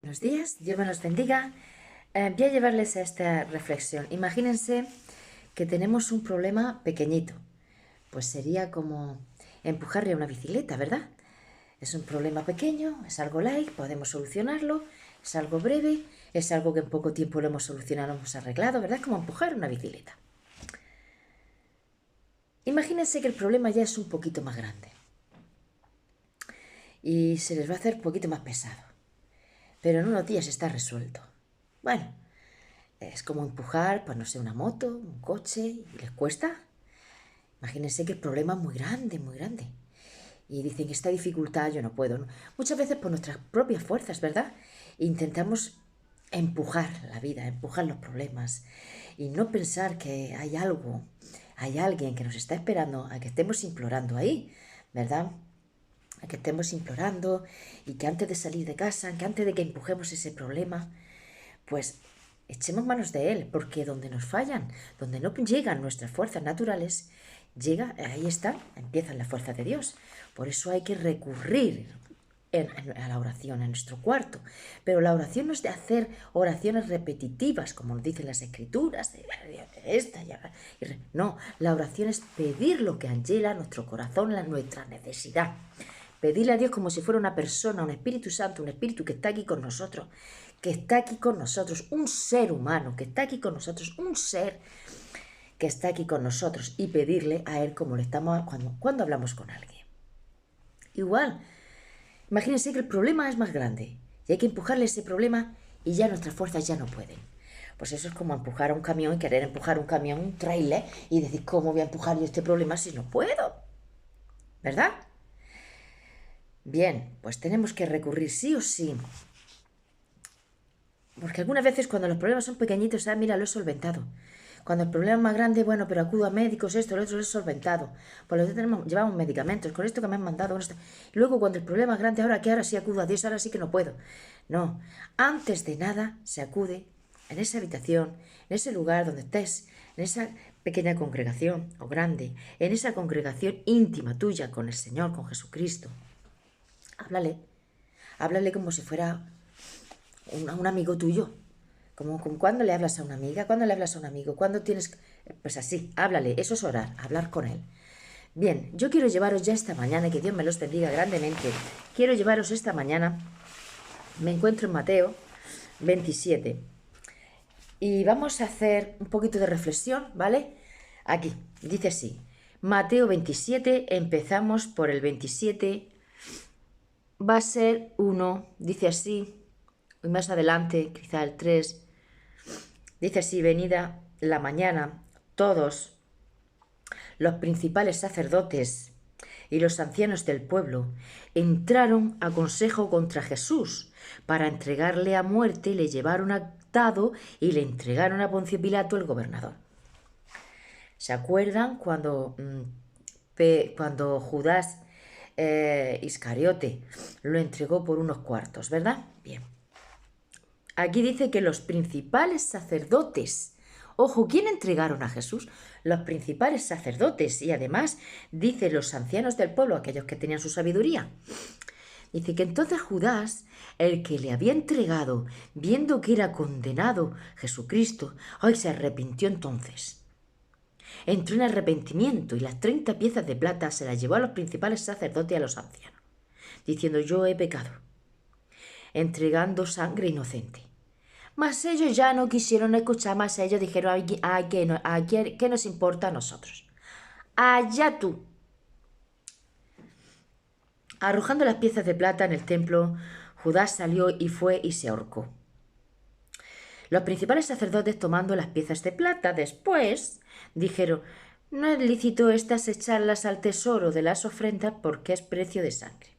Buenos días, Dios me los bendiga. Voy a llevarles a esta reflexión. Imagínense que tenemos un problema pequeñito. Pues sería como empujarle a una bicicleta, ¿verdad? Es un problema pequeño, es algo light, podemos solucionarlo, es algo breve, es algo que en poco tiempo lo hemos solucionado, lo hemos arreglado, ¿verdad? Es como empujar una bicicleta. Imagínense que el problema ya es un poquito más grande y se les va a hacer un poquito más pesado, pero en unos días está resuelto. Bueno, es como empujar, pues no sé, una moto, un coche, y les cuesta. Imagínense que el problema es muy grande, muy grande. Y dicen, esta dificultad yo no puedo, ¿no? Muchas veces por nuestras propias fuerzas, ¿verdad? Intentamos empujar la vida, empujar los problemas y no pensar que hay algo, hay alguien que nos está esperando a que estemos implorando ahí, ¿verdad? A que estemos implorando y que antes de salir de casa, que antes de que empujemos ese problema, pues echemos manos de él, porque donde nos fallan, donde no llegan nuestras fuerzas naturales, ahí está, empiezan las fuerzas de Dios. Por eso hay que recurrir a la oración, en nuestro cuarto. Pero la oración no es de hacer oraciones repetitivas, como nos dicen las escrituras, no, la oración es pedir lo que anhela nuestro corazón, nuestra necesidad. Pedirle a Dios como si fuera una persona, un Espíritu Santo, un Espíritu que está aquí con nosotros, un ser humano que está aquí con nosotros, un ser que está aquí con nosotros, y pedirle a Él como le estamos cuando hablamos con alguien. Igual, imagínense que el problema es más grande y hay que empujarle ese problema y ya nuestras fuerzas ya no pueden. Pues eso es como empujar a un camión y querer empujar un camión, un trailer, y decir, ¿cómo voy a empujar yo este problema si no puedo? ¿Verdad? Bien, pues tenemos que recurrir sí o sí. Porque algunas veces cuando los problemas son pequeñitos, mira, lo he solventado. Cuando el problema es más grande, bueno, pero acudo a médicos, esto, lo otro, lo he solventado. Por lo tanto llevamos medicamentos, con esto que me han mandado. Luego, cuando el problema es grande, ahora sí acudo a Dios, ahora sí que no puedo. No, antes de nada se acude en esa habitación, en ese lugar donde estés, en esa pequeña congregación o grande, en esa congregación íntima tuya con el Señor, con Jesucristo. Háblale como si fuera un amigo tuyo. Como cuando le hablas a una amiga, cuando le hablas a un amigo, cuando tienes... Pues así, háblale, eso es orar, hablar con él. Bien, yo quiero llevaros ya esta mañana, y que Dios me los bendiga grandemente, quiero llevaros esta mañana, me encuentro en Mateo 27, y vamos a hacer un poquito de reflexión, ¿vale? Aquí, dice así, Mateo 27, empezamos por el 27, va a ser 1, dice así, y más adelante, quizá el 3, dice así, venida la mañana, todos los principales sacerdotes y los ancianos del pueblo entraron a consejo contra Jesús para entregarle a muerte, y le llevaron atado y le entregaron a Poncio Pilato, el gobernador. ¿Se acuerdan cuando Judas Iscariote lo entregó por unos cuartos, verdad? Bien. Aquí dice que los principales sacerdotes, ojo, ¿quién entregaron a Jesús? Los principales sacerdotes, y además dice los ancianos del pueblo, aquellos que tenían su sabiduría. Dice que entonces Judas, el que le había entregado, viendo que era condenado Jesucristo, se arrepintió entonces. Entró en arrepentimiento y las 30 piezas de plata se las llevó a los principales sacerdotes y a los ancianos, diciendo, yo he pecado, entregando sangre inocente. Mas ellos ya no quisieron escuchar más. Ellos dijeron, ¿qué nos importa a nosotros? Allá tú. Arrojando las piezas de plata en el templo, Judas salió y fue y se ahorcó. Los principales sacerdotes, tomando las piezas de plata, después dijeron, no es lícito estas echarlas al tesoro de las ofrendas porque es precio de sangre.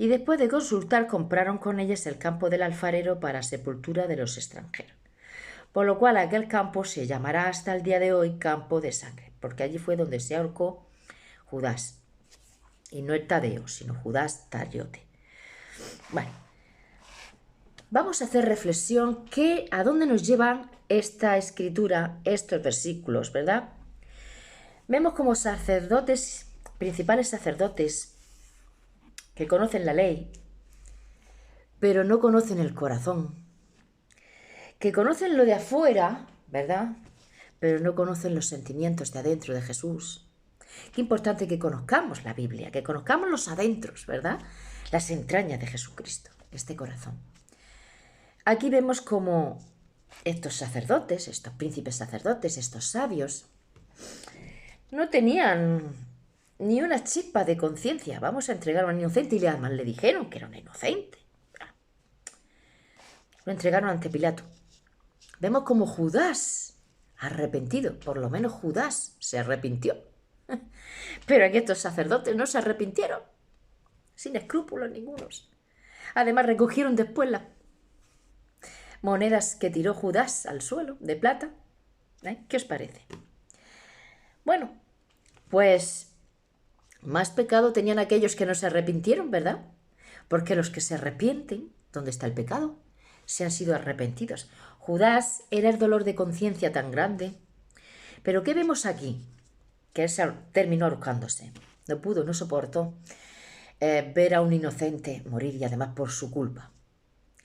Y después de consultar, compraron con ellas el campo del alfarero para sepultura de los extranjeros. Por lo cual aquel campo se llamará hasta el día de hoy campo de sangre, porque allí fue donde se ahorcó Judas. Y no el Tadeo, sino Judas Tariote. Bueno, vamos a hacer reflexión a dónde nos llevan esta escritura, estos versículos, ¿verdad? Vemos como sacerdotes, principales sacerdotes que conocen la ley, pero no conocen el corazón. Que conocen lo de afuera, ¿verdad? Pero no conocen los sentimientos de adentro de Jesús. Qué importante que conozcamos la Biblia, que conozcamos los adentros, ¿verdad? Las entrañas de Jesucristo, este corazón. Aquí vemos como estos sacerdotes, estos príncipes sacerdotes, estos sabios, no tenían ni una chispa de conciencia. Vamos a entregar a un inocente y además le dijeron que era un inocente. Lo entregaron ante Pilato. Vemos como Judas, arrepentido, por lo menos Judas se arrepintió. Pero aquí estos sacerdotes no se arrepintieron, sin escrúpulos ningunos. Además recogieron después las monedas que tiró Judas al suelo, de plata. ¿Qué os parece? Bueno, pues más pecado tenían aquellos que no se arrepintieron, ¿verdad? Porque los que se arrepienten, ¿dónde está el pecado? Se han sido arrepentidos. Judas era el dolor de conciencia tan grande. Pero ¿qué vemos aquí? Que él terminó ahorcándose. No pudo, no soportó ver a un inocente morir y además por su culpa.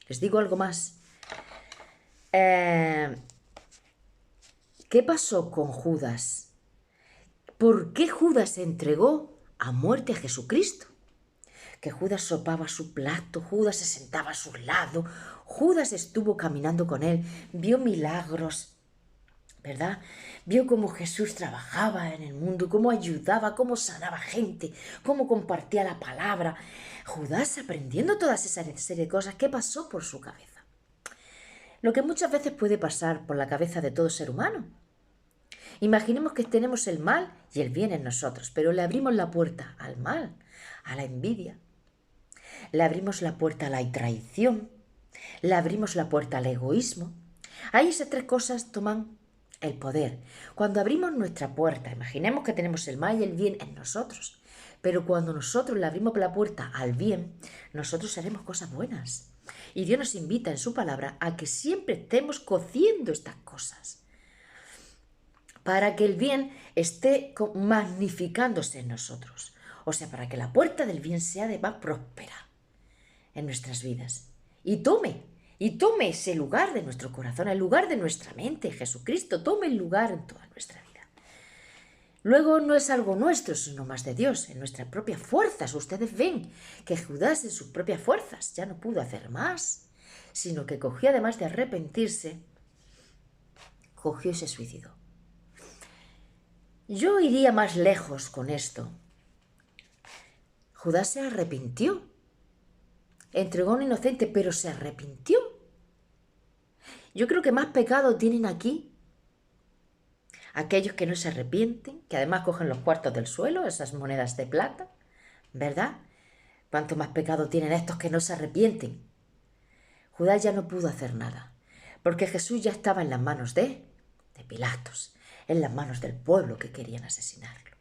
Les digo algo más. ¿Qué pasó con Judas? ¿Por qué Judas entregó a muerte a Jesucristo? Que Judas sopaba su plato, Judas se sentaba a su lado, Judas estuvo caminando con él, vio milagros, ¿verdad? Vio cómo Jesús trabajaba en el mundo, cómo ayudaba, cómo sanaba gente, cómo compartía la palabra. Judas, aprendiendo todas esas serie de cosas, ¿qué pasó por su cabeza? Lo que muchas veces puede pasar por la cabeza de todo ser humano. Imaginemos que tenemos el mal y el bien en nosotros, pero le abrimos la puerta al mal, a la envidia. Le abrimos la puerta a la traición, le abrimos la puerta al egoísmo. Ahí esas tres cosas toman el poder. Cuando abrimos nuestra puerta, imaginemos que tenemos el mal y el bien en nosotros, pero cuando nosotros le abrimos la puerta al bien, nosotros haremos cosas buenas. Y Dios nos invita en su palabra a que siempre estemos cociendo estas cosas, para que el bien esté magnificándose en nosotros. O sea, para que la puerta del bien sea además próspera en nuestras vidas. Y tome ese lugar de nuestro corazón, el lugar de nuestra mente. Jesucristo tome el lugar en toda nuestra vida. Luego no es algo nuestro, sino más de Dios, en nuestras propias fuerzas. Ustedes ven que Judas en sus propias fuerzas ya no pudo hacer más, sino que cogió, además de arrepentirse, cogió y se suicidó. Yo iría más lejos con esto. Judas se arrepintió. Entregó a un inocente, pero se arrepintió. Yo creo que más pecado tienen aquí aquellos que no se arrepienten, que además cogen los cuartos del suelo, esas monedas de plata, ¿verdad? Cuánto más pecado tienen estos que no se arrepienten. Judas ya no pudo hacer nada, porque Jesús ya estaba en las manos de Pilatos, en las manos del pueblo que querían asesinarlo.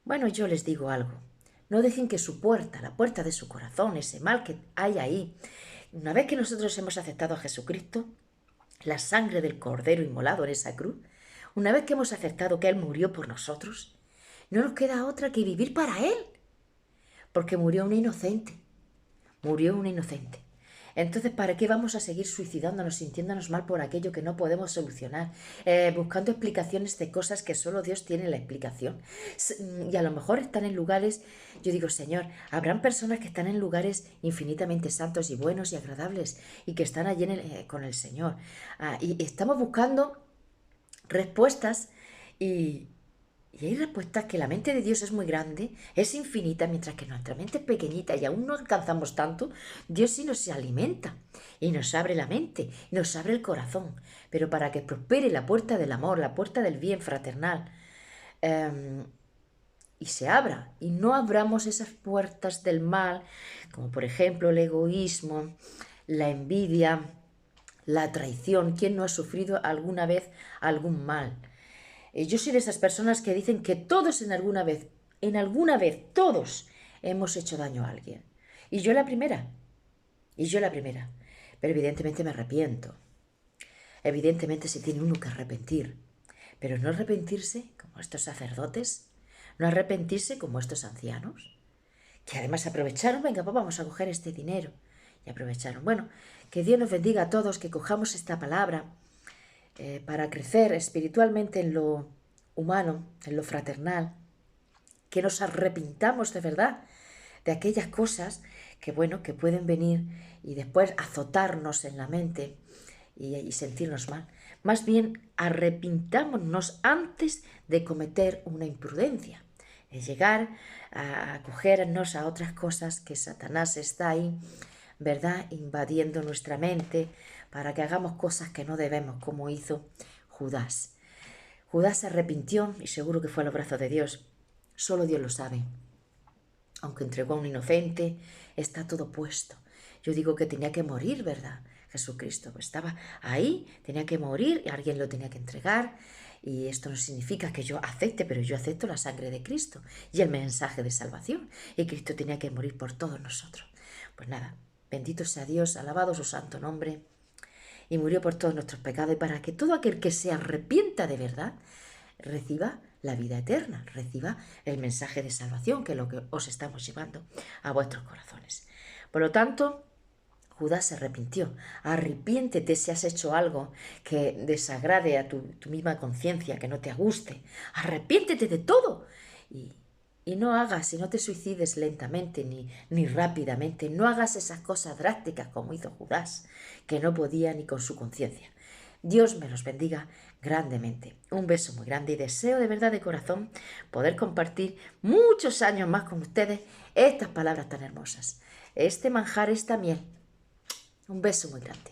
Bueno, yo les digo algo. No dejen que su puerta, la puerta de su corazón, ese mal que hay ahí, una vez que nosotros hemos aceptado a Jesucristo, la sangre del Cordero inmolado en esa cruz, una vez que hemos aceptado que Él murió por nosotros, no nos queda otra que vivir para Él, porque murió un inocente, Entonces, ¿para qué vamos a seguir suicidándonos, sintiéndonos mal por aquello que no podemos solucionar? Buscando explicaciones de cosas que solo Dios tiene la explicación. Y a lo mejor están en lugares, yo digo, Señor, habrán personas que están en lugares infinitamente santos y buenos y agradables y que están allí con el Señor. Y estamos buscando respuestas y hay respuestas que la mente de Dios es muy grande, es infinita, mientras que nuestra mente es pequeñita y aún no alcanzamos tanto. Dios sí nos alimenta y nos abre la mente, nos abre el corazón. Pero para que prospere la puerta del amor, la puerta del bien fraternal, y se abra, y no abramos esas puertas del mal, como por ejemplo el egoísmo, la envidia, la traición. ¿Quién no ha sufrido alguna vez algún mal? Yo soy de esas personas que dicen que todos en alguna vez, todos hemos hecho daño a alguien. Y yo la primera. Pero evidentemente me arrepiento. Evidentemente se tiene uno que arrepentir. Pero no arrepentirse como estos sacerdotes, no arrepentirse como estos ancianos, que además aprovecharon, venga, pues vamos a coger este dinero y aprovecharon. Bueno, que Dios nos bendiga a todos, que cojamos esta palabra para crecer espiritualmente en lo humano, en lo fraternal, que nos arrepintamos de verdad de aquellas cosas que, bueno, que pueden venir y después azotarnos en la mente y sentirnos mal. Más bien, arrepintámonos antes de cometer una imprudencia, es llegar a acogernos a otras cosas que Satanás está ahí, ¿verdad?, invadiendo nuestra mente para que hagamos cosas que no debemos, como hizo Judas. Judas se arrepintió y seguro que fue a los brazos de Dios. Solo Dios lo sabe. Aunque entregó a un inocente, está todo puesto. Yo digo que tenía que morir, ¿verdad? Jesucristo estaba ahí, tenía que morir y alguien lo tenía que entregar. Y esto no significa que yo acepte, pero yo acepto la sangre de Cristo y el mensaje de salvación. Y Cristo tenía que morir por todos nosotros. Pues nada, bendito sea Dios, alabado su santo nombre. Y murió por todos nuestros pecados y para que todo aquel que se arrepienta de verdad reciba la vida eterna, reciba el mensaje de salvación, que es lo que os estamos llevando a vuestros corazones. Por lo tanto, Judas se arrepintió. Arrepiéntete si has hecho algo que desagrade a tu misma conciencia, que no te guste. Arrepiéntete de todo. Y no hagas, y no te suicides lentamente ni rápidamente. No hagas esas cosas drásticas como hizo Judas, que no podía ni con su conciencia. Dios me los bendiga grandemente. Un beso muy grande y deseo de verdad de corazón poder compartir muchos años más con ustedes estas palabras tan hermosas. Este manjar, esta miel. Un beso muy grande.